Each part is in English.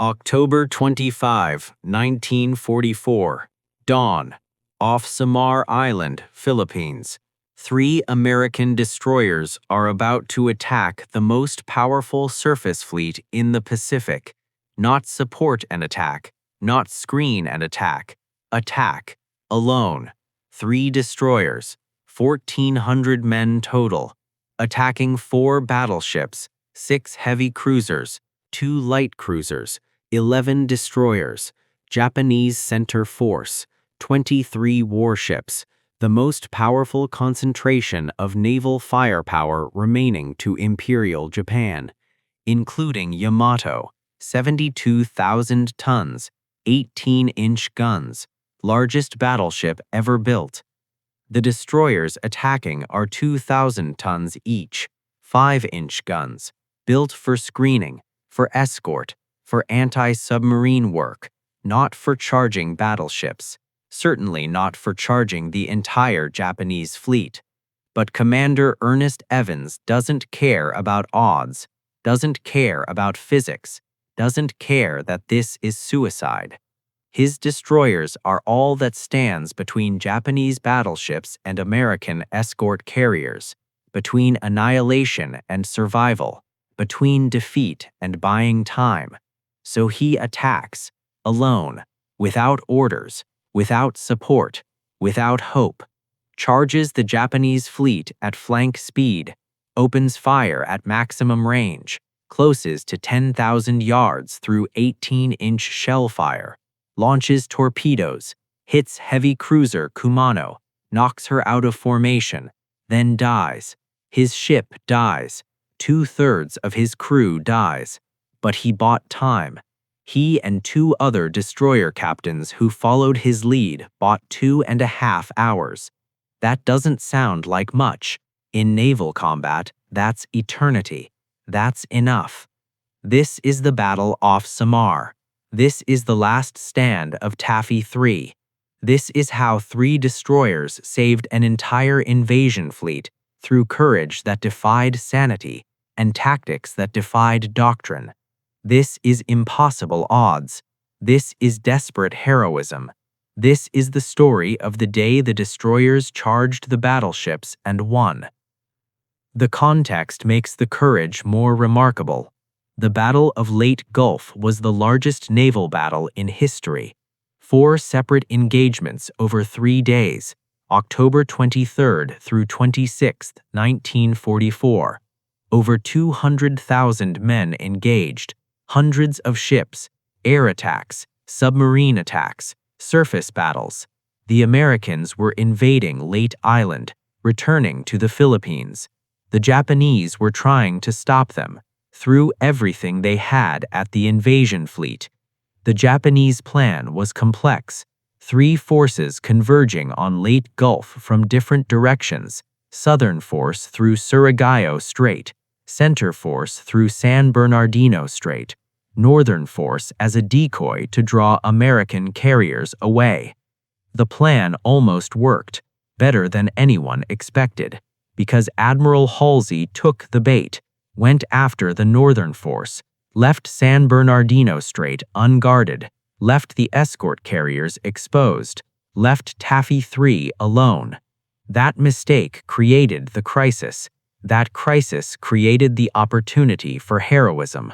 October 25, 1944. Dawn. Off Samar Island, Philippines. 3 American destroyers are about to attack the most powerful surface fleet in the Pacific. Not support an attack, not screen an attack. Attack. Alone. 3 destroyers, 1,400 men total. Attacking 4 battleships, 6 heavy cruisers, 2 light cruisers, 11 destroyers, Japanese center force, 23 warships, the most powerful concentration of naval firepower remaining to Imperial Japan, including Yamato, 72,000 tons, 18-inch guns, largest battleship ever built. The destroyers attacking are 2,000 tons each, 5-inch guns, built for screening, for escort, for anti-submarine work, not for charging battleships, certainly not for charging the entire Japanese fleet. But Commander Ernest Evans doesn't care about odds, doesn't care about physics, doesn't care that this is suicide. His destroyers are all that stands between Japanese battleships and American escort carriers, between annihilation and survival, between defeat and buying time. So he attacks, alone, without orders, without support, without hope, charges the Japanese fleet at flank speed, opens fire at maximum range, closes to 10,000 yards through 18-inch shell fire, launches torpedoes, hits heavy cruiser Kumano, knocks her out of formation, then dies. His ship dies. 2/3 of his crew dies. But he bought time. He and 2 other destroyer captains who followed his lead bought 2.5 hours. That doesn't sound like much. In naval combat, that's eternity. That's enough. This is the battle off Samar. This is the last stand of Taffy 3. This is how 3 destroyers saved an entire invasion fleet through courage that defied sanity and tactics that defied doctrine. This is impossible odds. This is desperate heroism. This is the story of the day the destroyers charged the battleships and won. The context makes the courage more remarkable. The Battle of Leyte Gulf was the largest naval battle in history. 4 separate engagements over 3 days, October 23rd through 26th, 1944. Over 200,000 men engaged, hundreds of ships, air attacks, submarine attacks, surface battles. The Americans were invading Leyte Island, returning to the Philippines. The Japanese were trying to stop them, threw everything they had at the invasion fleet. The Japanese plan was complex. 3 forces converging on Leyte Gulf from different directions, southern force through Surigao Strait, center force through San Bernardino Strait, northern force as a decoy to draw American carriers away. The plan almost worked, better than anyone expected, because Admiral Halsey took the bait, went after the northern force, left San Bernardino Strait unguarded, left the escort carriers exposed, left Taffy 3 alone. That mistake created the crisis. That crisis created the opportunity for heroism.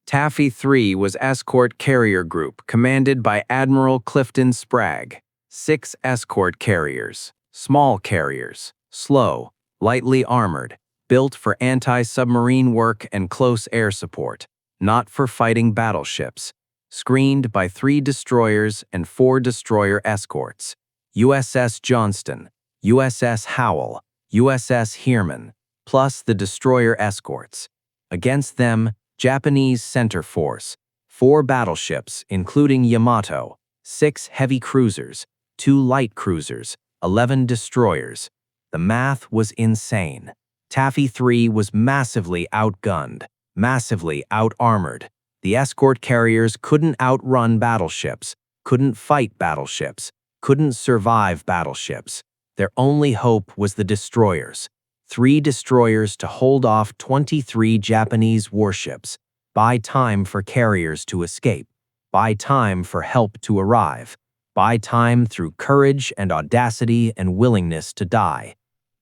Taffy 3 was escort carrier group commanded by Admiral Clifton Sprague. 6 escort carriers, small carriers, slow, lightly armored, built for anti-submarine work and close air support, not for fighting battleships, screened by 3 destroyers and 4 destroyer escorts, USS Johnston, USS Hoel, USS Heermann, plus the destroyer escorts. Against them, Japanese center force, 4 battleships including Yamato, 6 heavy cruisers, 2 light cruisers, 11 destroyers. The math was insane. Taffy 3 was massively outgunned, massively out-armored. The escort carriers couldn't outrun battleships, couldn't fight battleships, couldn't survive battleships. Their only hope was the destroyers. 3 destroyers to hold off 23 Japanese warships, Buy time for carriers to escape. Buy time for help to arrive. Buy time through courage and audacity and willingness to die.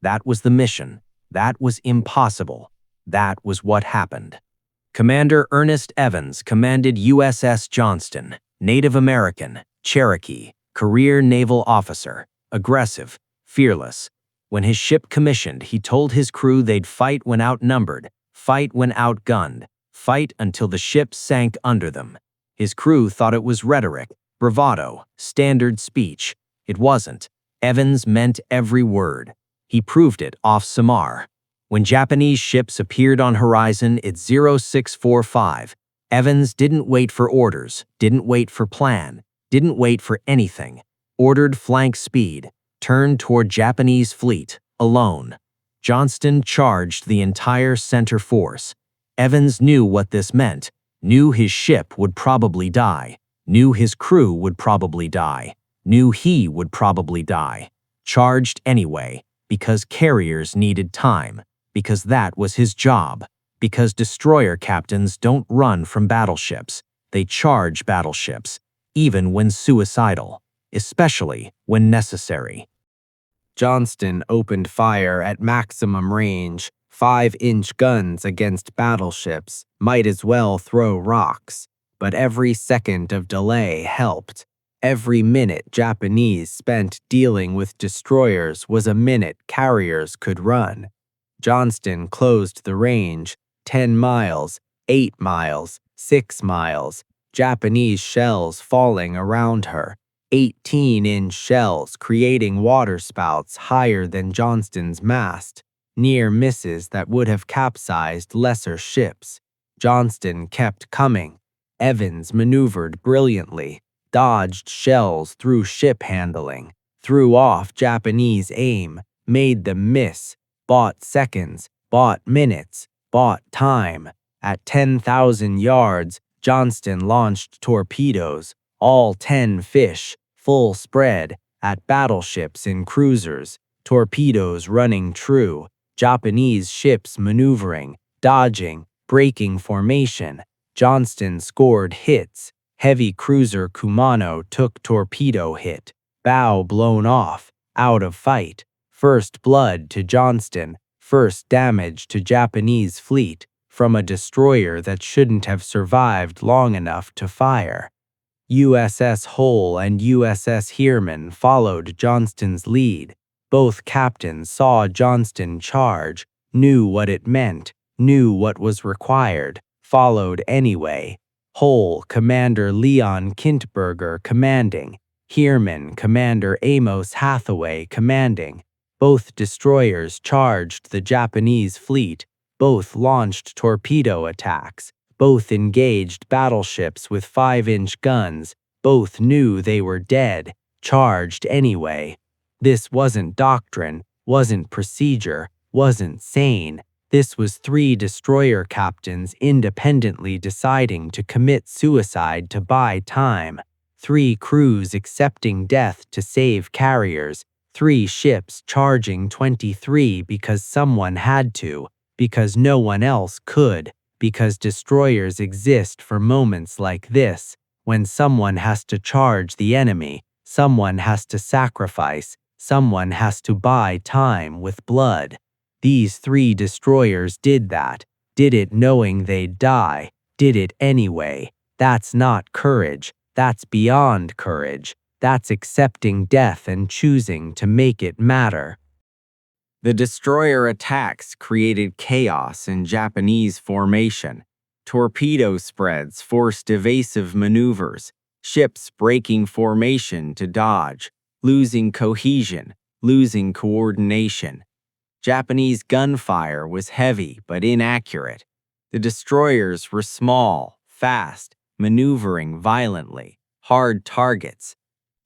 That was the mission. That was impossible. That was what happened. Commander Ernest Evans commanded USS Johnston, Native American, Cherokee, career naval officer, aggressive, fearless. When his ship commissioned, he told his crew they'd fight when outnumbered, fight when outgunned, fight until the ship sank under them. His crew thought it was rhetoric, bravado, standard speech. It wasn't. Evans meant every word. He proved it off Samar. When Japanese ships appeared on horizon at 0645, Evans didn't wait for orders, didn't wait for plan, didn't wait for anything. Ordered flank speed, turned toward Japanese fleet, alone. Johnston charged the entire center force. Evans knew what this meant, knew his ship would probably die, knew his crew would probably die, knew he would probably die. Charged anyway, because carriers needed time, because that was his job, because destroyer captains don't run from battleships, they charge battleships, even when suicidal, especially when necessary. Johnston opened fire at maximum range, 5-inch guns against battleships, might as well throw rocks, but every second of delay helped. Every minute Japanese spent dealing with destroyers was a minute carriers could run. Johnston closed the range, 10 miles, 8 miles, 6 miles, Japanese shells falling around her, 18-inch shells creating waterspouts higher than Johnston's mast, near misses that would have capsized lesser ships. Johnston kept coming. Evans maneuvered brilliantly, dodged shells through ship handling, threw off Japanese aim, made them miss, bought seconds, bought minutes, bought time. At 10,000 yards, Johnston launched torpedoes, all 10 fish, full spread, at battleships and cruisers, torpedoes running true, Japanese ships maneuvering, dodging, breaking formation. Johnston scored hits. Heavy cruiser Kumano took torpedo hit, bow blown off, out of fight. First blood to Johnston, first damage to Japanese fleet from a destroyer that shouldn't have survived long enough to fire. USS Hoel and USS Heermann followed Johnston's lead. Both captains saw Johnston charge, knew what it meant, knew what was required, followed anyway. Hoel, Commander Leon Kintberger commanding, Heermann, Commander Amos Hathaway commanding. Both destroyers charged the Japanese fleet, both launched torpedo attacks, both engaged battleships with 5-inch guns, both knew they were dead, charged anyway. This wasn't doctrine, wasn't procedure, wasn't sane. This was 3 destroyer captains independently deciding to commit suicide to buy time, 3 crews accepting death to save carriers, 3 ships charging 23 because someone had to, because no one else could, because destroyers exist for moments like this, when someone has to charge the enemy, someone has to sacrifice, someone has to buy time with blood. These 3 destroyers did that, did it knowing they'd die, did it anyway. That's not courage, that's beyond courage. That's accepting death and choosing to make it matter. The destroyer attacks created chaos in Japanese formation. Torpedo spreads forced evasive maneuvers, ships breaking formation to dodge, losing cohesion, losing coordination. Japanese gunfire was heavy but inaccurate. The destroyers were small, fast, maneuvering violently, hard targets.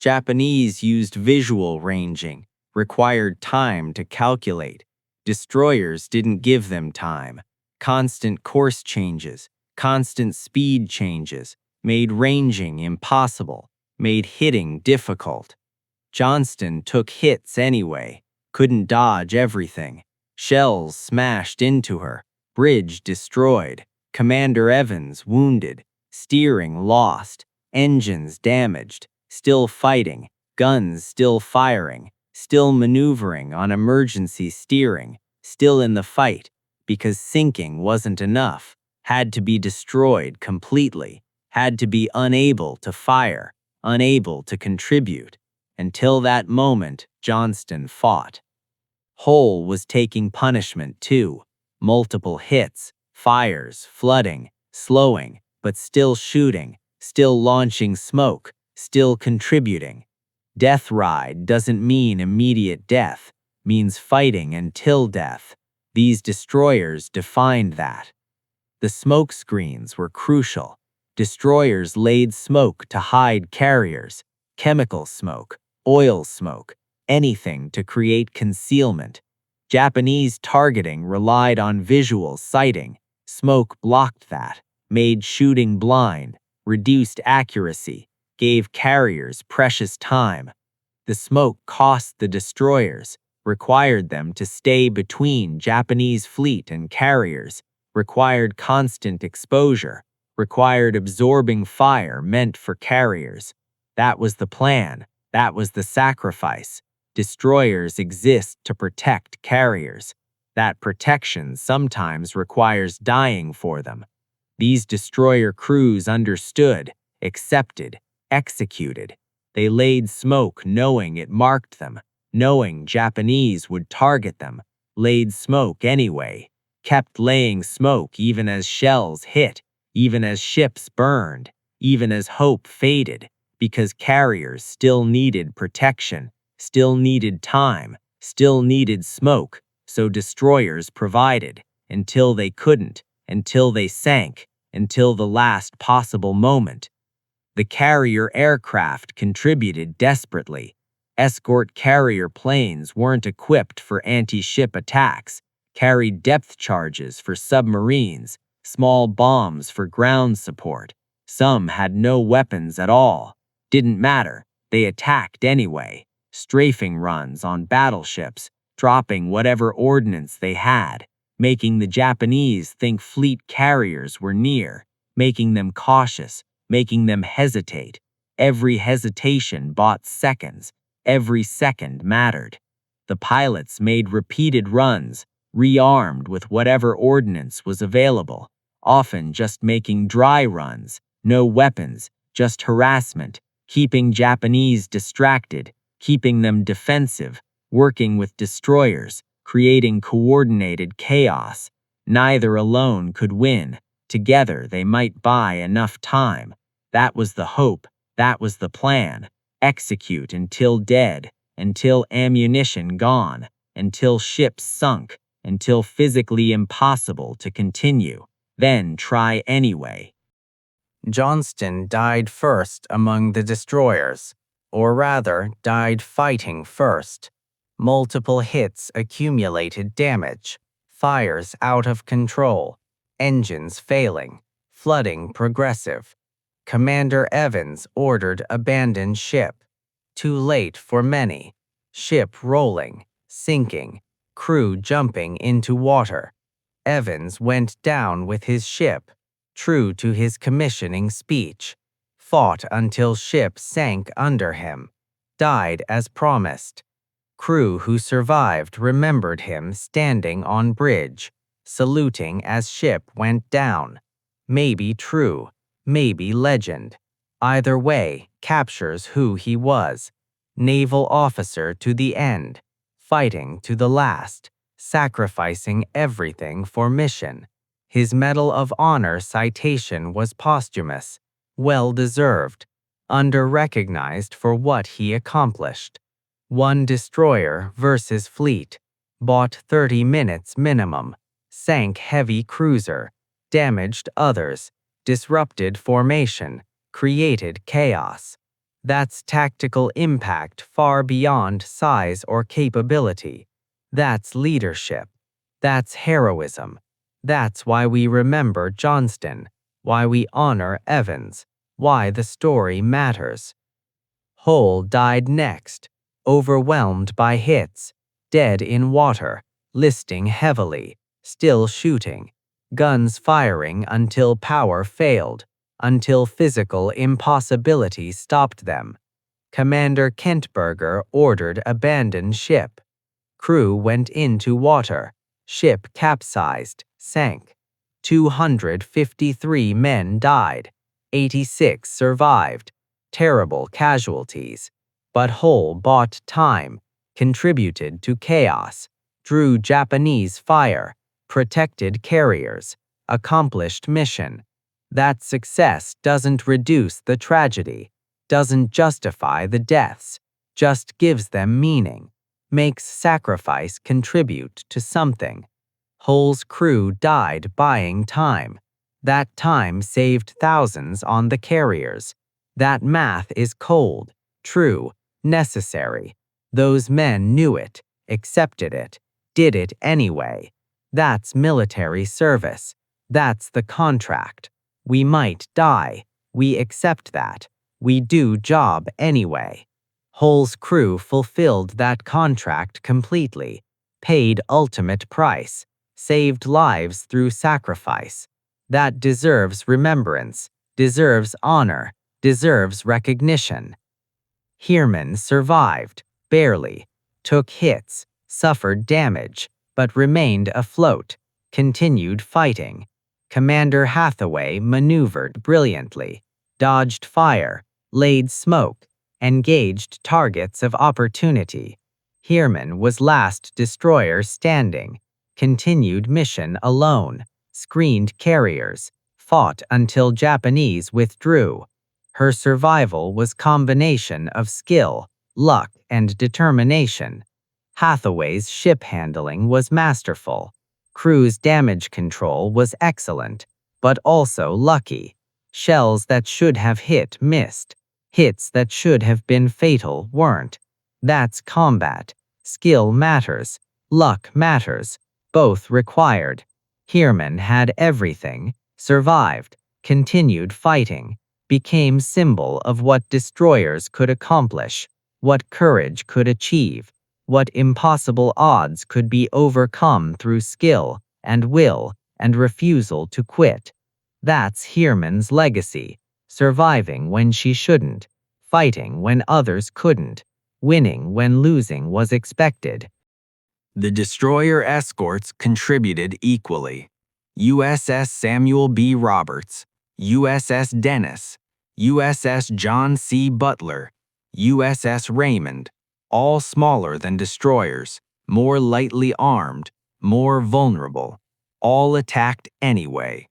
Japanese used visual ranging, required time to calculate. Destroyers didn't give them time. Constant course changes, constant speed changes, made ranging impossible, made hitting difficult. Johnston took hits anyway, couldn't dodge everything. Shells smashed into her, bridge destroyed, Commander Evans wounded, steering lost, engines damaged, still fighting, guns still firing, still maneuvering on emergency steering, still in the fight, because sinking wasn't enough, had to be destroyed completely, had to be unable to fire, unable to contribute. Until that moment, Johnston fought. Hoel was taking punishment too. Multiple hits, fires, flooding, slowing, but still shooting, still launching smoke, still contributing. Death ride doesn't mean immediate death, means fighting until death. These destroyers defined that. The smoke screens were crucial. Destroyers laid smoke to hide carriers, chemical smoke, oil smoke, anything to create concealment. Japanese targeting relied on visual sighting. Smoke blocked that, made shooting blind, reduced accuracy, gave carriers precious time. The smoke cost the destroyers, required them to stay between Japanese fleet and carriers, required constant exposure, required absorbing fire meant for carriers. That was the plan. That was the sacrifice. Destroyers exist to protect carriers. That protection sometimes requires dying for them. These destroyer crews understood, accepted, executed. They laid smoke knowing it marked them, knowing Japanese would target them, laid smoke anyway, kept laying smoke even as shells hit, even as ships burned, even as hope faded, because carriers still needed protection, still needed time, still needed smoke, so destroyers provided, until they couldn't, until they sank, until the last possible moment. The carrier aircraft contributed desperately. Escort carrier planes weren't equipped for anti-ship attacks, carried depth charges for submarines, small bombs for ground support. Some had no weapons at all. Didn't matter, they attacked anyway. Strafing runs on battleships, dropping whatever ordnance they had, making the Japanese think fleet carriers were near, making them cautious, making them hesitate. Every hesitation bought seconds. Every second mattered. The pilots made repeated runs, rearmed with whatever ordnance was available, often just making dry runs, no weapons, just harassment, keeping Japanese distracted, keeping them defensive, working with destroyers, creating coordinated chaos. Neither alone could win. Together they might buy enough time. That was the hope. That was the plan. Execute until dead, until ammunition gone, until ships sunk, until physically impossible to continue. Then try anyway. Johnston died first among the destroyers, or rather, died fighting first. Multiple hits accumulated damage, fires out of control, engines failing, flooding progressive. Commander Evans ordered abandon ship. Too late for many. Ship rolling, sinking, crew jumping into water. Evans went down with his ship, true to his commissioning speech, fought until ship sank under him, died as promised. Crew who survived remembered him standing on bridge, saluting as ship went down. Maybe true, maybe legend. Either way, captures who he was. Naval officer to the end, fighting to the last, sacrificing everything for mission. His Medal of Honor citation was posthumous, well-deserved, under-recognized for what he accomplished. One destroyer versus fleet, bought 30 minutes minimum, sank heavy cruiser, damaged others, disrupted formation, created chaos. That's tactical impact far beyond size or capability. That's leadership. That's heroism. That's why we remember Johnston, why we honor Evans, why the story matters. Hoel died next, overwhelmed by hits, dead in water, listing heavily, still shooting. guns firing until power failed, until physical impossibility stopped them. Commander Kentberger ordered abandoned ship. Crew went into water. Ship capsized, sank. 253 men died. 86 survived. Terrible casualties. But Hoel bought time, contributed to chaos, drew Japanese fire, protected carriers, accomplished mission. That success doesn't reduce the tragedy, doesn't justify the deaths, just gives them meaning, makes sacrifice contribute to something. Hoel's crew died buying time. That time saved thousands on the carriers. That math is cold, true, necessary. Those men knew it, accepted it, did it anyway. That's military service. That's the contract. We might die. We accept that. We do job anyway. Hoel's crew fulfilled that contract completely, paid ultimate price, saved lives through sacrifice. That deserves remembrance, deserves honor, deserves recognition. Heermann survived, barely, took hits, suffered damage, but remained afloat, continued fighting. Commander Hathaway maneuvered brilliantly, dodged fire, laid smoke, engaged targets of opportunity. Heermann was last destroyer standing, continued mission alone, screened carriers, fought until Japanese withdrew. Her survival was combination of skill, luck, and determination. Hathaway's ship handling was masterful. Crew's damage control was excellent, but also lucky. Shells that should have hit missed. Hits that should have been fatal weren't. That's combat. Skill matters. Luck matters. Both required. Heermann had everything, survived, continued fighting, became symbol of what destroyers could accomplish, what courage could achieve, what impossible odds could be overcome through skill and will and refusal to quit. That's Heermann's legacy, surviving when she shouldn't, fighting when others couldn't, winning when losing was expected. The destroyer escorts contributed equally. USS Samuel B. Roberts, USS Dennis, USS John C. Butler, USS Raymond, all smaller than destroyers, more lightly armed, more vulnerable, all attacked anyway.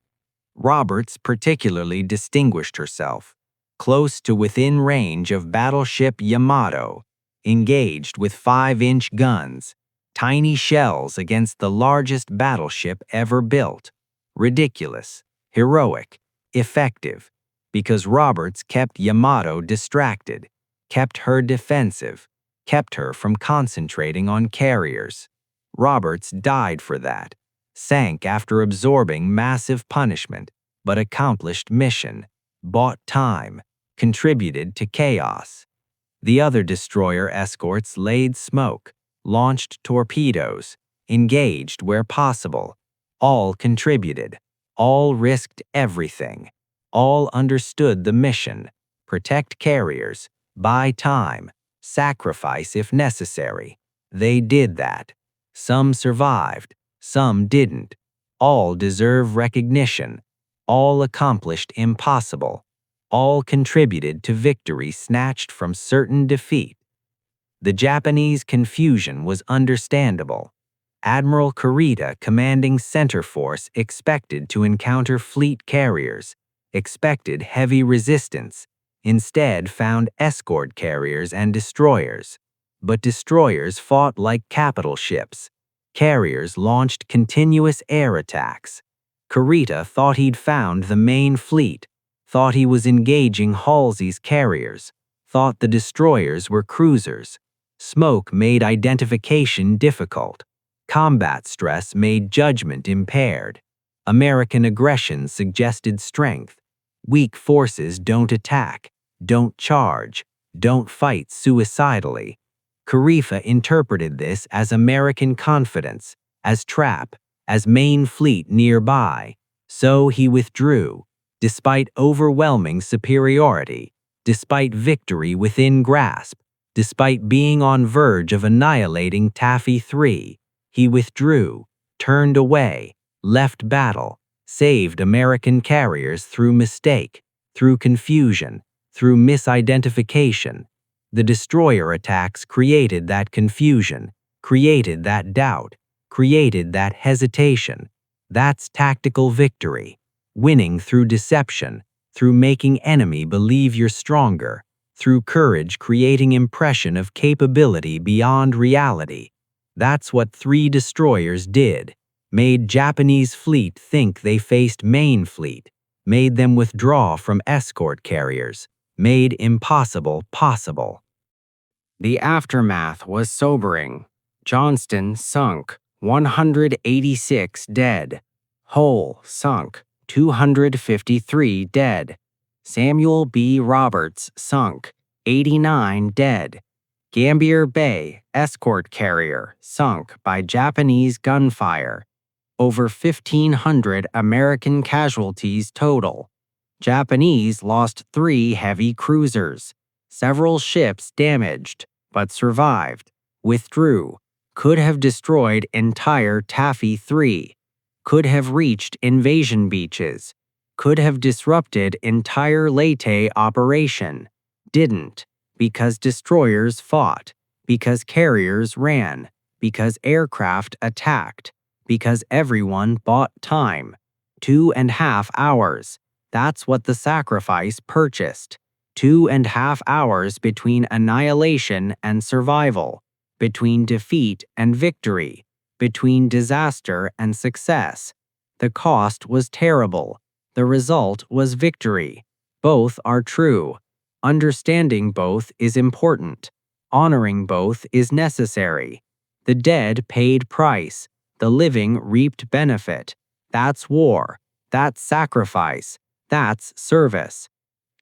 Roberts particularly distinguished herself, close to within range of battleship Yamato, engaged with 5-inch guns, tiny shells against the largest battleship ever built. Ridiculous, heroic, effective, because Roberts kept Yamato distracted, kept her defensive, kept her from concentrating on carriers. Roberts died for that, sank after absorbing massive punishment, but accomplished mission, bought time, contributed to chaos. The other destroyer escorts laid smoke, launched torpedoes, engaged where possible. All contributed, all risked everything, all understood the mission, protect carriers, buy time, sacrifice if necessary. They did that. Some survived, some didn't. All deserve recognition. All accomplished impossible. All contributed to victory snatched from certain defeat. The Japanese confusion was understandable. Admiral Kurita, commanding Center Force, expected to encounter fleet carriers, expected heavy resistance, instead found escort carriers and destroyers. But destroyers fought like capital ships. Carriers launched continuous air attacks. Kurita thought he'd found the main fleet, thought he was engaging Halsey's carriers, thought the destroyers were cruisers. Smoke made identification difficult. Combat stress made judgment impaired. American aggression suggested strength. Weak forces don't attack, don't charge, don't fight suicidally. Kurita interpreted this as American confidence, as trap, as main fleet nearby. So he withdrew, despite overwhelming superiority, despite victory within grasp, despite being on verge of annihilating Taffy 3. He withdrew, turned away, left battle, saved American carriers through mistake, through confusion, through misidentification. The destroyer attacks created that confusion, created that doubt, created that hesitation. That's tactical victory, winning through deception, through making enemy believe you're stronger, through courage creating impression of capability beyond reality. That's what 3 destroyers did, made Japanese fleet think they faced main fleet, made them withdraw from escort carriers, made impossible possible. The aftermath was sobering. Johnston sunk, 186 dead. Hoel sunk, 253 dead. Samuel B. Roberts sunk, 89 dead. Gambier Bay escort carrier sunk by Japanese gunfire. Over 1,500 American casualties total. Japanese lost 3 heavy cruisers. Several ships damaged, but survived, withdrew, could have destroyed entire Taffy 3, could have reached invasion beaches, could have disrupted entire Leyte operation, didn't, because destroyers fought, because carriers ran, because aircraft attacked, because everyone bought time. 2.5 hours. That's what the sacrifice purchased. 2.5 hours between annihilation and survival, between defeat and victory, between disaster and success. The cost was terrible. The result was victory. Both are true. Understanding both is important. Honoring both is necessary. The dead paid price. The living reaped benefit. That's war. That's sacrifice. That's service.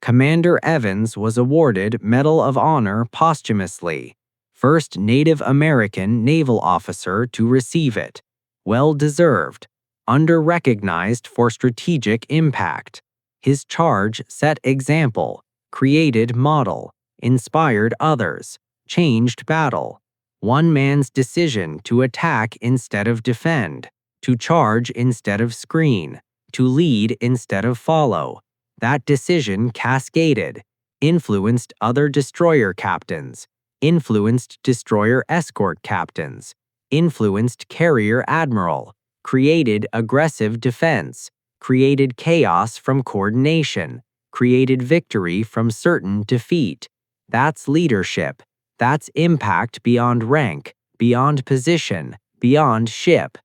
Commander Evans was awarded Medal of Honor posthumously, first Native American naval officer to receive it. Well deserved. Under-recognized for strategic impact. His charge set example, created model, inspired others, changed battle. One man's decision to attack instead of defend, to charge instead of screen, to lead instead of follow. That decision cascaded, influenced other destroyer captains, influenced destroyer escort captains, influenced carrier admiral, created aggressive defense, created chaos from coordination, created victory from certain defeat. That's leadership. That's impact beyond rank, beyond position, beyond ship.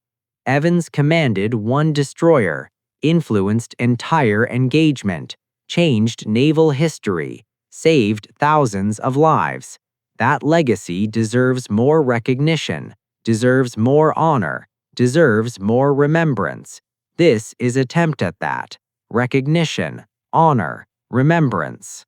Evans commanded 1 destroyer, influenced entire engagement, changed naval history, saved thousands of lives. That legacy deserves more recognition, deserves more honor, deserves more remembrance. This is attempt at that. Recognition, honor, remembrance.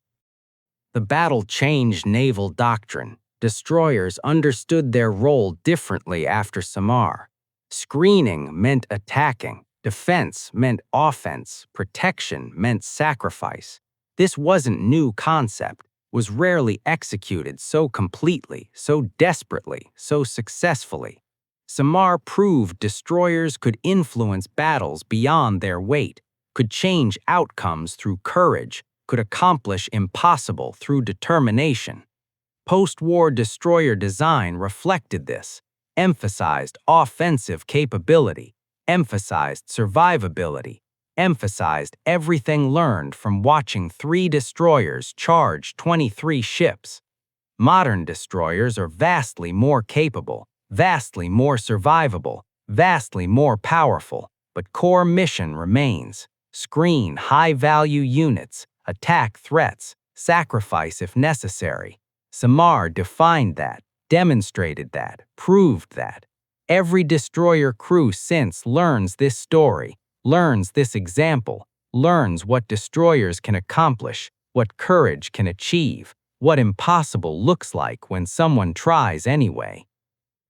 The battle changed naval doctrine. Destroyers understood their role differently after Samar. Screening meant attacking. Defense meant offense. Protection meant sacrifice. This wasn't new concept, was rarely executed so completely, so desperately, so successfully. Samar proved destroyers could influence battles beyond their weight, could change outcomes through courage, could accomplish impossible through determination. Post-war destroyer design reflected this, emphasized offensive capability, emphasized survivability, emphasized everything learned from watching 3 destroyers charge 23 ships. Modern destroyers are vastly more capable, vastly more survivable, vastly more powerful, but core mission remains: screen high-value units, attack threats, sacrifice if necessary. Samar defined that, demonstrated that, proved that. Every destroyer crew since learns this story, learns this example, learns what destroyers can accomplish, what courage can achieve, what impossible looks like when someone tries anyway.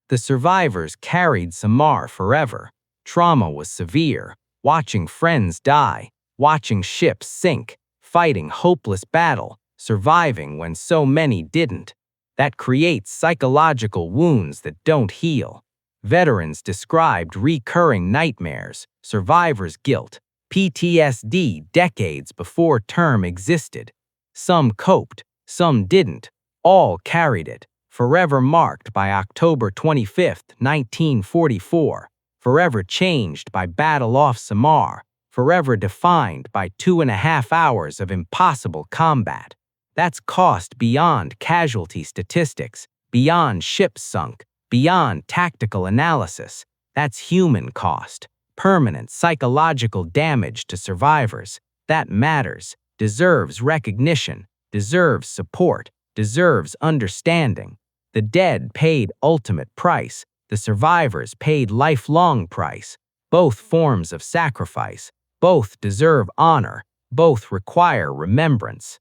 The survivors carried Samar forever, Trauma was severe, watching friends die, watching ships sink, fighting hopeless battle, surviving when so many didn't. That creates psychological wounds that don't heal. Veterans described recurring nightmares, survivor's guilt, PTSD decades before term existed. Some coped, some didn't, all carried it, forever marked by October 25, 1944, forever changed by Battle off Samar, forever defined by 2.5 hours of impossible combat. That's cost beyond casualty statistics, beyond ships sunk, beyond tactical analysis. That's human cost, permanent psychological damage to survivors. That matters, deserves recognition, deserves support, deserves understanding. The dead paid ultimate price, the survivors paid lifelong price. Both forms of sacrifice, both deserve honor, both require remembrance.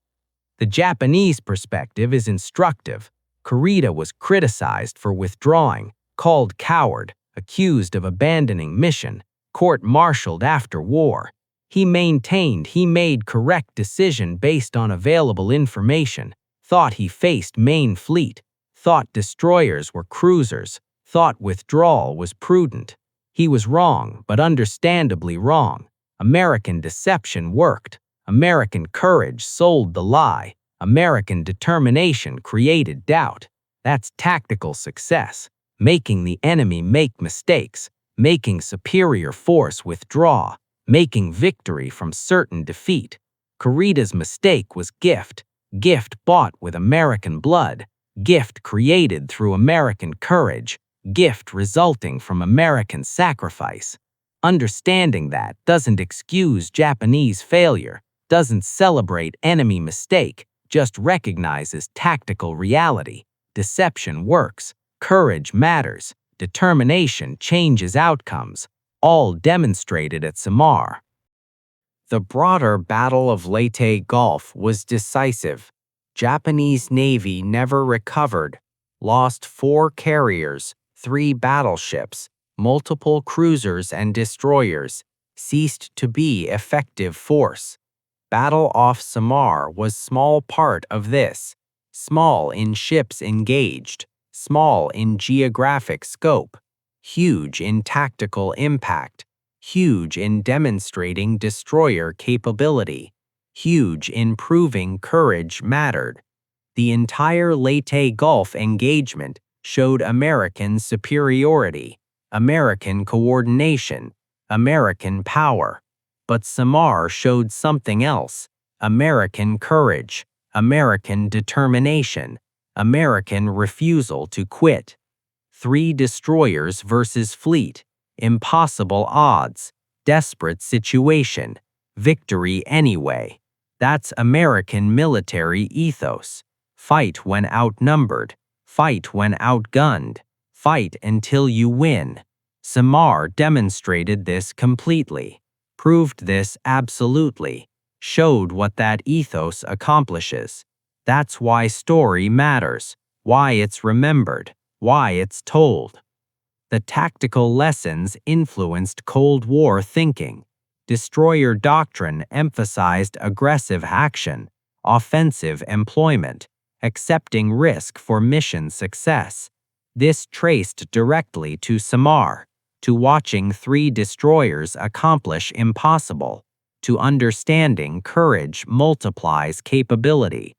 The Japanese perspective is instructive. Kurita was criticized for withdrawing, called coward, accused of abandoning mission, court-martialed after war. He maintained he made correct decision based on available information, thought he faced main fleet, thought destroyers were cruisers, thought withdrawal was prudent. He was wrong, but understandably wrong. American deception worked. American courage sold the lie. American determination created doubt. That's tactical success, making the enemy make mistakes, making superior force withdraw, making victory from certain defeat. Kurita's mistake was gift bought with American blood, gift created through American courage, gift resulting from American sacrifice. Understanding that doesn't excuse Japanese failure, doesn't celebrate enemy mistake, just recognizes tactical reality. Deception works, courage matters, determination changes outcomes, all demonstrated at Samar. The broader Battle of Leyte Gulf was decisive. Japanese Navy never recovered, lost 4 carriers, 3 battleships, multiple cruisers and destroyers, ceased to be effective force. Battle off Samar was small part of this, small in ships engaged, small in geographic scope, huge in tactical impact, huge in demonstrating destroyer capability, huge in proving courage mattered. The entire Leyte Gulf engagement showed American superiority, American coordination, American power. But Samar showed something else: American courage, American determination, American refusal to quit. 3 destroyers versus fleet, impossible odds, desperate situation, victory anyway. That's American military ethos. Fight when outnumbered, fight when outgunned, fight until you win. Samar demonstrated this completely, proved this absolutely, showed what that ethos accomplishes. That's why story matters, why it's remembered, why it's told. The tactical lessons influenced Cold War thinking. Destroyer doctrine emphasized aggressive action, offensive employment, accepting risk for mission success. This traced directly to Samar, to watching 3 destroyers accomplish impossible, to understanding courage multiplies capability.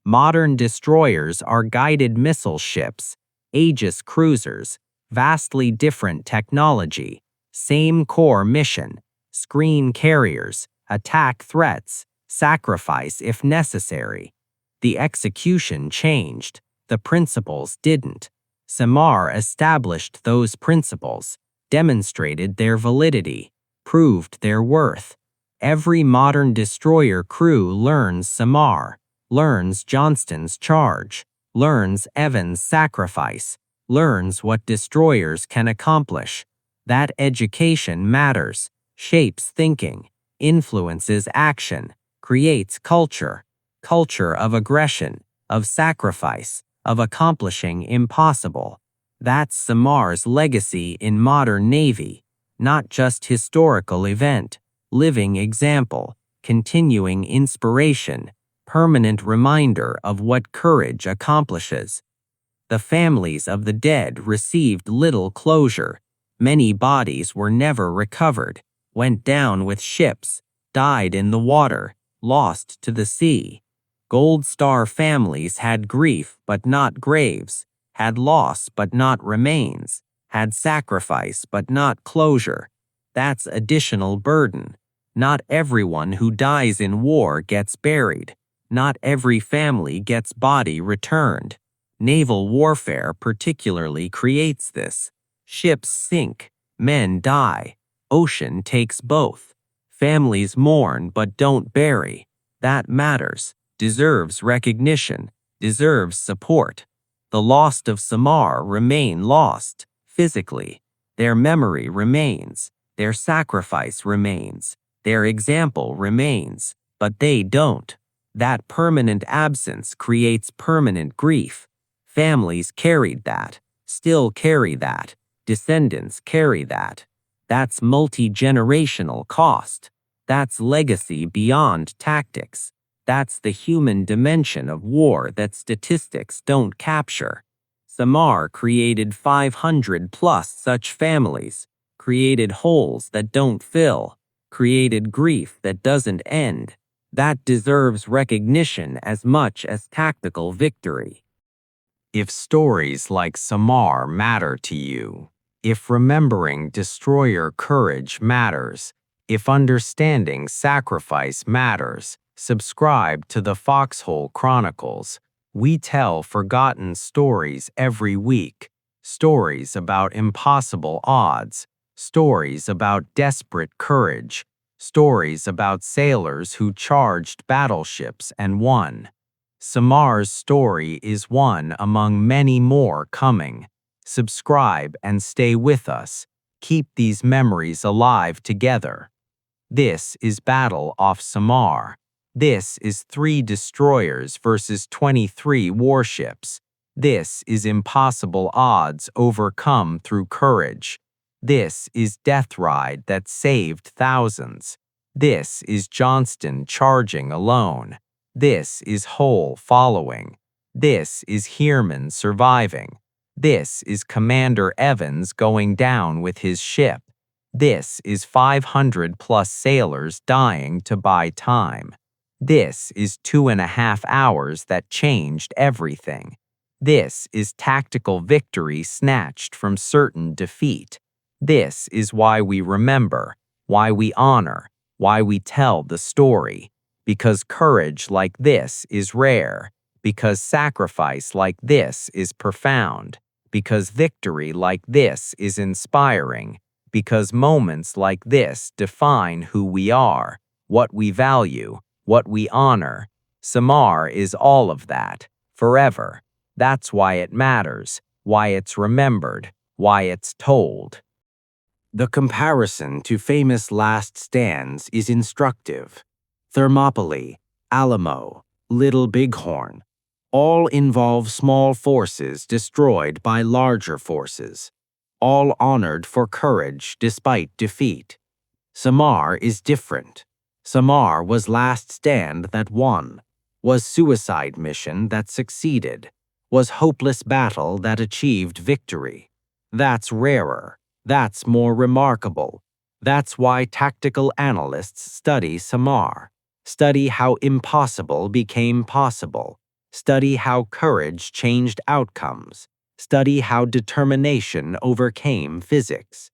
Modern destroyers are guided missile ships, Aegis cruisers, vastly different technology, same core mission, screen carriers, attack threats, sacrifice if necessary. The execution changed, the principles didn't. Samar established those principles, demonstrated their validity, proved their worth. Every modern destroyer crew learns Samar, learns Johnston's charge, learns Evans' sacrifice, learns what destroyers can accomplish. That education matters, shapes thinking, influences action, creates culture of aggression, of sacrifice, of accomplishing impossible. That's Samar's legacy in modern Navy, not just historical event, living example, continuing inspiration, permanent reminder of what courage accomplishes. The families of the dead received little closure. Many bodies were never recovered, went down with ships, died in the water, lost to the sea. Gold Star families had grief but not graves, had loss but not remains, had sacrifice but not closure. That's additional burden. Not everyone who dies in war gets buried. Not every family gets body returned. Naval warfare particularly creates this. Ships sink, men die, ocean takes both. Families mourn but don't bury. That matters, deserves recognition, deserves support. The lost of Samar remain lost, physically. Their memory remains, their sacrifice remains, their example remains, but they don't. That permanent absence creates permanent grief. Families carried that, still carry that, descendants carry that. That's multi-generational cost. That's legacy beyond tactics. That's the human dimension of war that statistics don't capture. Samar created 500 plus such families, created holes that don't fill, created grief that doesn't end. That deserves recognition as much as tactical victory. If stories like Samar matter to you, if remembering destroyer courage matters, if understanding sacrifice matters, subscribe to the Foxhole Chronicles. We tell forgotten stories every week, stories about impossible odds, stories about desperate courage, stories about sailors who charged battleships and won. Samar's story is one among many more coming. Subscribe and stay with us. Keep these memories alive together. This is Battle off Samar. This is 3 destroyers versus 23 warships. This is impossible odds overcome through courage. This is Death Ride that saved thousands. This is Johnston charging alone. This is Hoel following. This is Heermann surviving. This is Commander Evans going down with his ship. This is 500 plus sailors dying to buy time. This is 2.5 hours that changed everything. This is tactical victory snatched from certain defeat. This is why we remember, why we honor, why we tell the story. Because courage like this is rare. Because sacrifice like this is profound. Because victory like this is inspiring. Because moments like this define who we are, what we value, what we honor. Samar is all of that, forever. That's why it matters, why it's remembered, why it's told. The comparison to famous last stands is instructive. Thermopylae, Alamo, Little Bighorn, all involve small forces destroyed by larger forces, all honored for courage despite defeat. Samar is different. Samar was last stand that won, was suicide mission that succeeded, was hopeless battle that achieved victory. That's rarer. That's more remarkable. That's why tactical analysts study Samar. Study how impossible became possible. Study how courage changed outcomes. Study how determination overcame physics.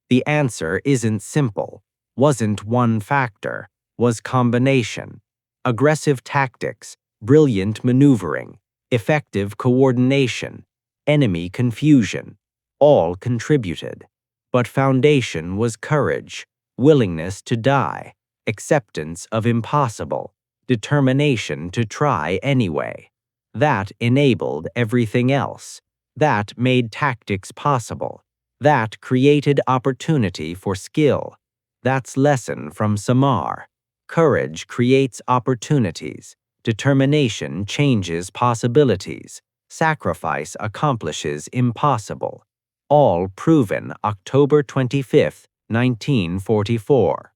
The answer isn't simple, wasn't one factor, was combination. Aggressive tactics, brilliant maneuvering, effective coordination, enemy confusion, all contributed. But foundation was courage, willingness to die, acceptance of impossible, determination to try anyway. That enabled everything else. That made tactics possible. That created opportunity for skill. That's lesson from Samar. Courage creates opportunities. Determination changes possibilities. Sacrifice accomplishes impossible. All proven October 25, 1944.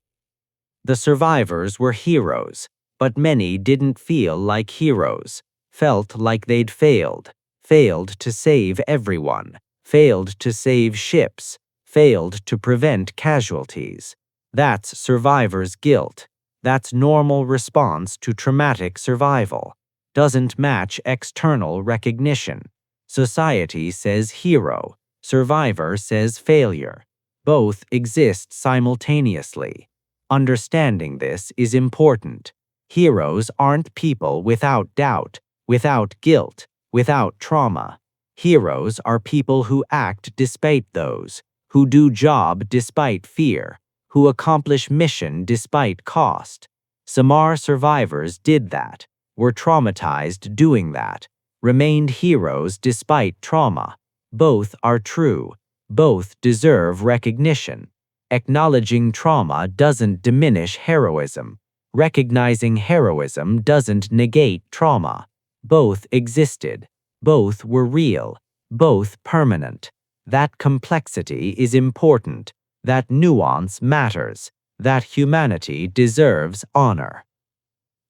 The survivors were heroes, but many didn't feel like heroes, felt like they'd failed to save everyone, failed to save ships, failed to prevent casualties. That's survivor's guilt. That's normal response to traumatic survival. Doesn't match external recognition. Society says hero, survivor says failure. Both exist simultaneously. Understanding this is important. Heroes aren't people without doubt, without guilt, without trauma. Heroes are people who act despite those, who do job despite fear, who accomplish mission despite cost. Samar survivors did that, were traumatized doing that, remained heroes despite trauma. Both are true. Both deserve recognition. Acknowledging trauma doesn't diminish heroism. Recognizing heroism doesn't negate trauma. Both existed. Both were real. Both permanent. That complexity is important. That nuance matters. That humanity deserves honor.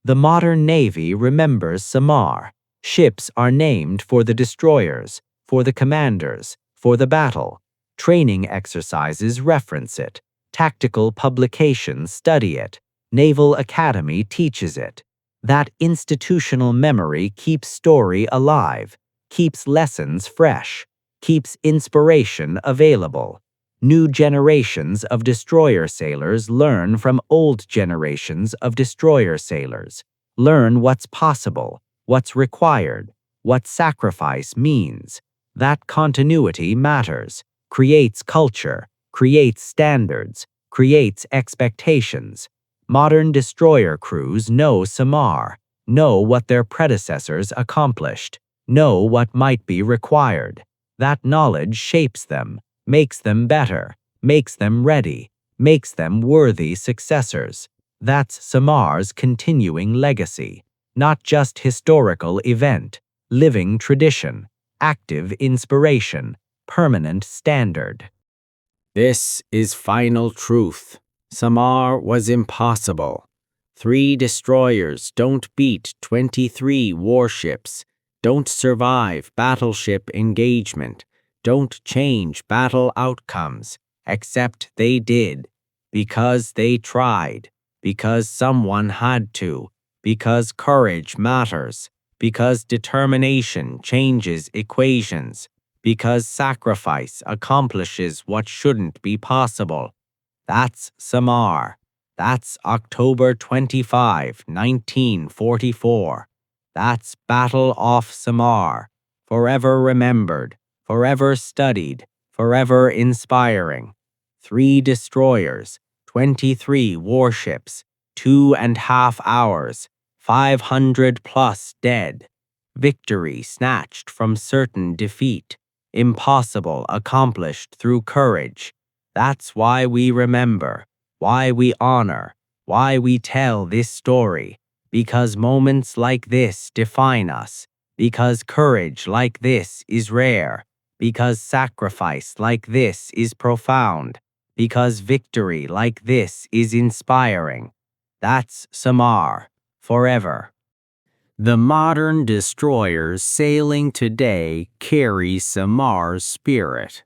The modern Navy remembers Samar. Ships are named for the destroyers, for the commanders, for the battle. Training exercises reference it. Tactical publications study it. Naval Academy teaches it. That institutional memory keeps story alive, keeps lessons fresh, keeps inspiration available. New generations of destroyer sailors learn from old generations of destroyer sailors. Learn what's possible, what's required, what sacrifice means. That continuity matters. Creates culture, creates standards, creates expectations. Modern destroyer crews know Samar, know what their predecessors accomplished, know what might be required. That knowledge shapes them, makes them better, makes them ready, makes them worthy successors. That's Samar's continuing legacy, not just historical event, living tradition, active inspiration, permanent standard. This is final truth. Samar was impossible. 3 destroyers don't beat 23 warships, don't survive battleship engagement, don't change battle outcomes, except they did, because they tried, because someone had to, because courage matters, because determination changes equations, because sacrifice accomplishes what shouldn't be possible. That's Samar. That's October 25, 1944. That's Battle off Samar. Forever remembered, forever studied, forever inspiring. 3 destroyers, 23 warships, 2.5 hours, 500 plus dead. Victory snatched from certain defeat. Impossible accomplished through courage. That's why we remember, why we honor, why we tell this story. Because moments like this define us. Because courage like this is rare. Because sacrifice like this is profound. Because victory like this is inspiring. That's Samar, forever. The modern destroyers sailing today carry Samar's spirit.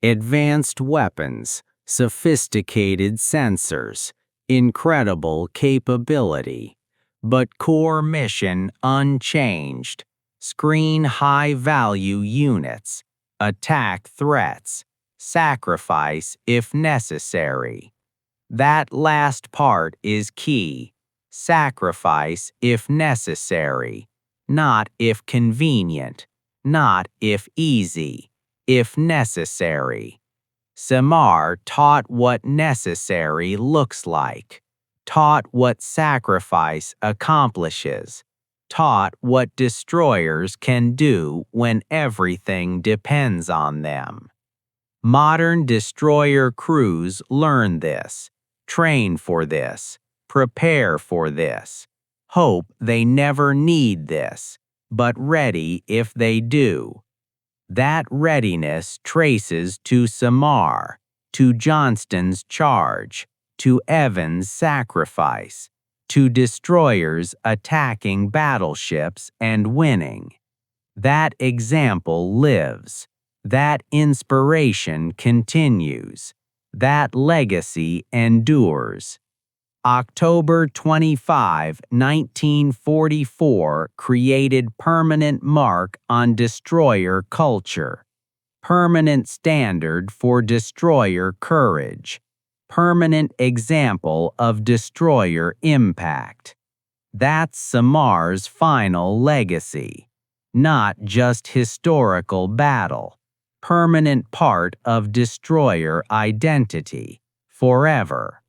Advanced weapons, sophisticated sensors, incredible capability, but core mission unchanged. Screen high-value units, attack threats, sacrifice if necessary. That last part is key. Sacrifice if necessary, not if convenient, not if easy, if necessary. Samar taught what necessary looks like, taught what sacrifice accomplishes, taught what destroyers can do when everything depends on them. Modern destroyer crews learn this, train for this, prepare for this, hope they never need this, but ready if they do. That readiness traces to Samar, to Johnston's charge, to Evans' sacrifice, to destroyers attacking battleships and winning. That example lives. That inspiration continues. That legacy endures. October 25, 1944 created permanent mark on destroyer culture. Permanent standard for destroyer courage. Permanent example of destroyer impact. That's Samar's final legacy. Not just historical battle. Permanent part of destroyer identity. Forever.